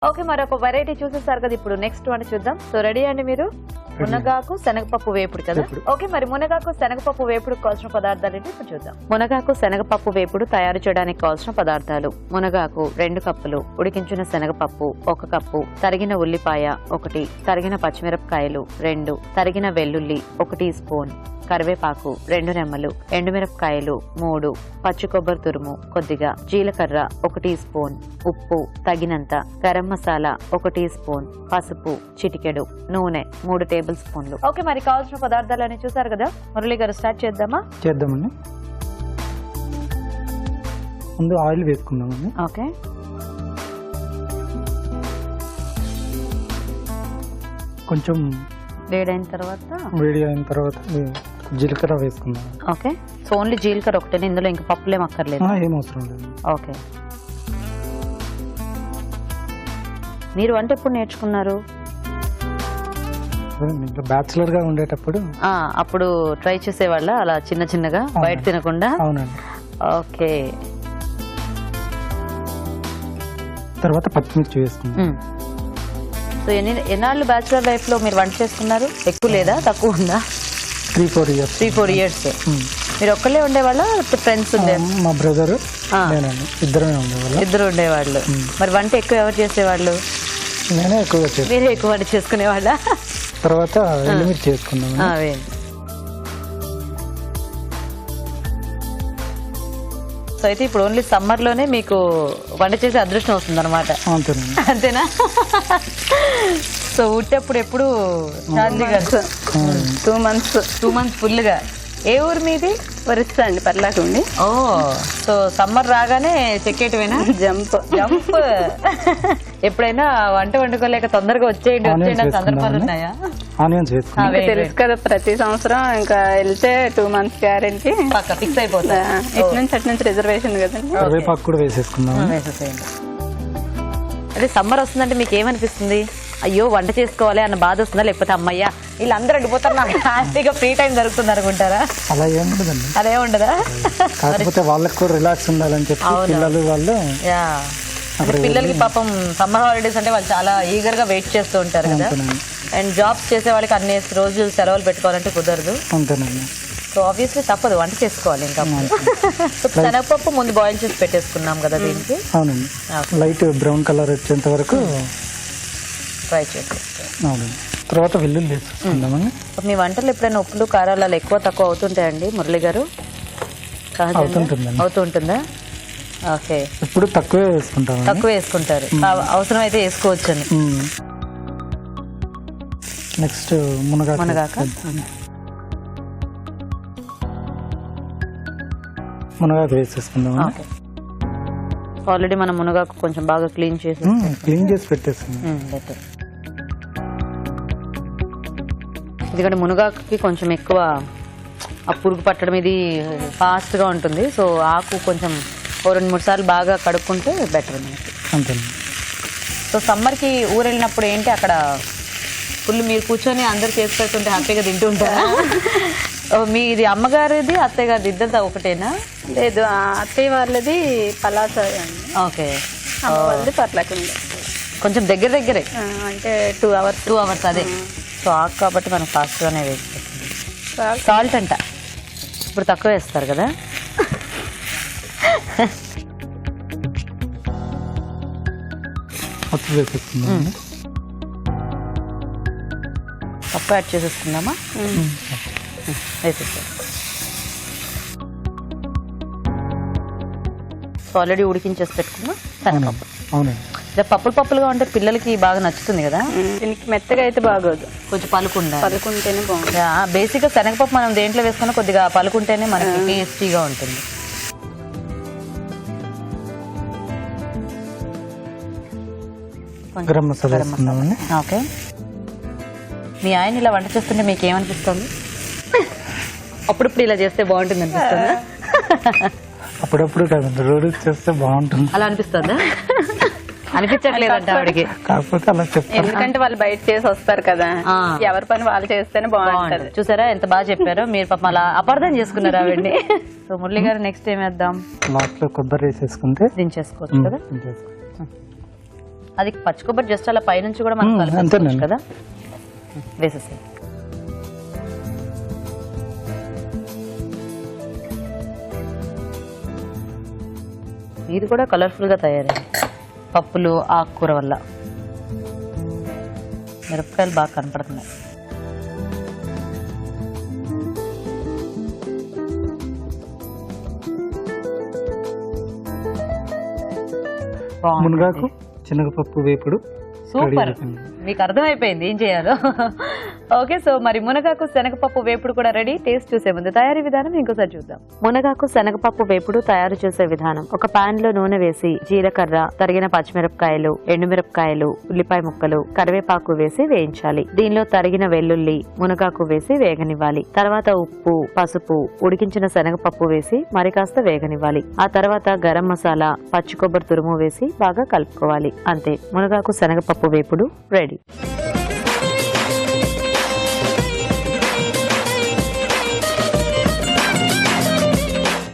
Okay, మరొక variety చూసేసారు కదా. ఇప్పుడు నెక్స్ట్ వన్ చూద్దాం. సో రెడీ అండి మీరు? మునగాకు శనగపప్పు వేపుడు కదా. ఓకే, మరి మునగాకు శనగపప్పు వేపుడు కావాల్సిన పదార్థాలు ఏంటి ఇప్పుడు చూద్దాం. మునగాకు శనగపప్పు వేపుడు తయారు చేయడానికి కావాల్సిన పదార్థాలు: మునగాకు 2 కప్పులు, ఉడికించిన శనగపప్పు 1 కప్పు, తరిగిన ఉల్లిపాయ 1, తరిగిన పచ్చిమిరపకాయలు 2, తరిగిన వెల్లుల్లి 1 టీ స్పూన్, కరివేపాకు 2 రెమ్మలు, ఎండుమిరపకాయలు 3, పచ్చి కొబ్బరి తురుము కొద్దిగా, జీలకర్ర 1 టీ స్పూన్, ఉప్పు తగినంత, గరం మసాలా 1 టీ స్పూన్, పసుపు చిటికెడు, నూనె 3 టేబుల్ స్పూన్లు. ఓకే, మరి కావాల్సిన పదార్థాలని చూసారు కదా. మురళి గారు స్టార్ట్ చేద్దామండి. ముందు ఆయిల్ వేసుకుందామండి. ఓకే, కొంచెం వేడి అయిన తర్వాత జీలకర్ర వేసుకుందాం. ఓకే, సో ఓన్లీ జీలకర్ర ఒకటే, ఇందులో ఇంకా పప్పులేం అక్కర్లేదు. ఏం అవసరం లేదు. ఓకే, మీరు వంట ఎప్పుడు నేర్చుకున్నారు? బ్యాచులర్ గా ఉండేటప్పుడు. అప్పుడు ట్రై చేసేవాళ్ళ అలా చిన్న చిన్నగా బయట తినకుండా? అవునండి. ఓకే, తర్వాత పచ్చిమిర్చి వేసుకున్నాం. సో ఎన్నాళ్ళు బ్యాచులర్ లైఫ్ లో మీరు వంట చేస్తున్నారు? ఎక్కువ లేదా, తక్కువ ఉందా? 3-4 ఇయర్స్. మీరు ఒక్కళ్ళే ఉండేవాళ్ళ, ఫ్రెండ్స్ ఉండేవాళ్ళు? మా బ్రదర్ ఇద్దరు ఉండేవాళ్ళు. మరి వంట ఎక్కువ ఎవరు చేసేవాళ్ళు? నేనే ఎక్కువ. మీరే ఎక్కువ వంట చేసుకునేవాళ్ళ? తర్వాత ఎండుమిర్చి చేసుకున్నాం. సో అయితే ఇప్పుడు ఓన్లీ సమ్మర్ లోనే మీకు వంట చేసే అదృష్టం వస్తుంది అనమాట. అంతేనా? సో ఉట్టప్పుడు ఎప్పుడు 2 మంత్స్ ఫుల్ గా. ఏ ఊరు మీది? వరిస్తా అండి, పర్లాకి ఉండి. ఓ, సో సమ్మర్ రాగానే చెక్కేటివేనా? జంప్. ఎప్పుడైనా వంట వండుకోలేక తొందరగా వచ్చేయండి అని సందర్భాలు ఉన్నాయా? తెలుసు కదా, ప్రతి సంవత్సరం ఇంకా వెళ్తే 2 మంత్స్ గ్యారెంటీ పక్క ఫిక్స్ అయిపోతా. అటు నుంచి రిజర్వేషన్ కదండి. వేసేసేయండి. అదే సమ్మర్ వస్తుందంటే మీకు ఏమనిపిస్తుంది? అయ్యో వంట చేసుకోవాలి అన్న బాధ వస్తుందా, లేకపోతే అమ్మయ్య వీళ్ళందరూ అడిగిపోతారు నాకు హ్యాపీగా ఫ్రీ టైం దొరుకుతుంది అనుకుంటారా? అలా ఏముండదండి. అదే ఉండదా? కాకపోతే వాళ్ళకి కూడా రిలాక్స్ ఉండాలని చెప్పి పిల్లలు వాళ్ళు. పిల్లలకి పాపం సమ్మర్ హాలిడేస్ అంటే వాళ్ళు చాలా ఈగర్ గా వెయిట్ చేస్తూ ఉంటారు కదా. అండ్ జాబ్స్ చేసే వాళ్ళకి అన్ని రోజులు సెలవులు పెట్టుకోవాలంటే కుదరదు. అంతేనండి. సో ఆబ్వియస్లీ తప్పదు, వంట చేసుకోవాలి. ఇంకా శనగపప్పు ముందు బాయిల్ చేసి పెట్టేసుకున్నాం కదా దీనికి. అవునండి, లైట్ బ్రౌన్ కలర్ వచ్చేంత వరకు ఫ్రై చేసి. అవునండి, తర్వాత వెల్లుల్లి వేసుకుందామండి. మీ వంటలు ఎప్పుడైనా ఉప్పులు కారాలు అలా ఎక్కువ తక్కువ అవుతుంటాయండి మురళి గారు? అవుతుంటుందా? ఓకే, ఇప్పుడు తక్కువే వేసుకుంటాం. తక్కువ వేసుకుంటారు, అవసరం అయితే వేసుకోవచ్చు అని. నెక్స్ట్ మునగాకు వేసేసుకుందాం. ఆల్రెడీ మనం మునగాకు కొంచెం బాగా క్లీన్ చేసి పెట్టేసుకుందాం. ఎందుకంటే మునగాకుకి కొంచెం ఎక్కువ ఆ పురుగు పట్టడం ఇది ఫాస్ట్ గా ఉంటుంది. సో ఆకు కొంచెం 2-3 సార్లు బాగా కడుక్కుంటే బెటర్ మనకి. సో సమ్మర్ కి ఊరు వెళ్ళినప్పుడు ఏంటి అక్కడ ఫుల్ మీరు కూర్చొని అందరు చేసి పెడుతుంటే హ్యాపీగా తింటూ ఉంటారా? మీది అమ్మగారిది అత్తయ్య గారిది ఇద్దరిది ఒకటేనా? లేదు, అత్తయ్య వాళ్ళది పలాస అండి. ఓకే, వాళ్ళది పర్లాకి ఉంది. కొంచెం దగ్గరే అంటే 2 అవర్స్. అదే, సో ఆకు కాబట్టి మనం ఫాస్ట్ గానే వేసుకుంటాం. సాల్ట్ అంట ఇప్పుడు తక్కువ వేస్తారు కదా. పప్పు యాడ్ చేసేసుకుందామా? వేసేస్తాం. ఆల్రెడీ ఉడికించేసి పెట్టుకున్నా శనగపప్పు. ఇలా పప్పులుగా ఉంటే పిల్లలకి బాగా నచ్చుతుంది కదా. దీనికి మెత్తగా అయితే బాగోదు, కొంచెం పలుకుంటేనే బాగుంటుంది. బేసిక్ గా శనగపప్పు మనం దేంట్లో వేసుకున్నా కొద్దిగా పలుకుంటేనే మనకి టేస్టీగా ఉంటుంది. గరం మసాలా. ఓకే, మీ ఆయన ఇలా వంట చేస్తుంటే మీకు ఏమనిపిస్తుంది? అప్పుడప్పుడు ఇలా చేస్తే బాగుంటుంది అనిపిస్తుందా? అప్పుడప్పుడు కాదండి, రోజు చేస్తే బాగుంటుంది అలా అనిపిస్తుందా? అనిపించట్లేదంట ఆవిడకి. కాకపోతే అలా చెప్తారు, ఎందుకంటే వాళ్ళు బయట చేసి వస్తారు కదా, ఎవరి పని వాళ్ళు చేస్తేనే బాగుంటుంది. చూసారా ఎంత బాగా చెప్పారో మీరు. పాపం అలా అపార్థం చేసుకున్నారు ఆవిడ్ని. సో మురళి గారు నెక్స్ట్ ఏం వేద్దాం? లాస్ట్ లో కొబ్బరి వేసేసుకుంటే దించేసుకోవచ్చు కదా. అది పచ్చి కొబ్బరి జస్ట్ అలా పైనుంచి కూడా మనం కలిపేసుకోవచ్చు అంతేనండి. కదా. వేసేసి ఇది కూడా కలర్ఫుల్ గా తయారైంది పప్పులు ఆకుకూర వల్ల. మిరపకాయలు బాగా కనపడుతున్నాయి. బాగుంది. మునగాకు శనగపప్పు వేపుడు సూపర్, మీకు అర్థమైపోయింది ఏం చేయాలో. ఓకే, సో మరి మునగాకు శనగపప్పు వేపుడు కూడా రెడీ. టేస్ట్ చూసే ముందు తయారీ విధానం ఇంకోసారి చూద్దాం. మునగాకు శనగపప్పు వేపుడు తయారు చేసే విధానం: ఒక పాన్ లో నూనె వేసి జీలకర్ర, తరిగిన పచ్చిమిరపకాయలు, ఎండుమిరపకాయలు, ఉల్లిపాయ ముక్కలు, కరివేపాకు వేసి వేయించాలి. దీనిలో తరిగిన వెల్లుల్లి, మునగాకు వేసి వేగనివ్వాలి. తర్వాత ఉప్పు, పసుపు, ఉడికించిన శనగపప్పు వేసి మరి కాస్త వేగనివ్వాలి. ఆ తర్వాత గరం మసాలా, పచ్చి కొబ్బరి తురుము వేసి బాగా కలుపుకోవాలి. అంతే, మునగాకు శనగపప్పు వేపుడు రెడీ.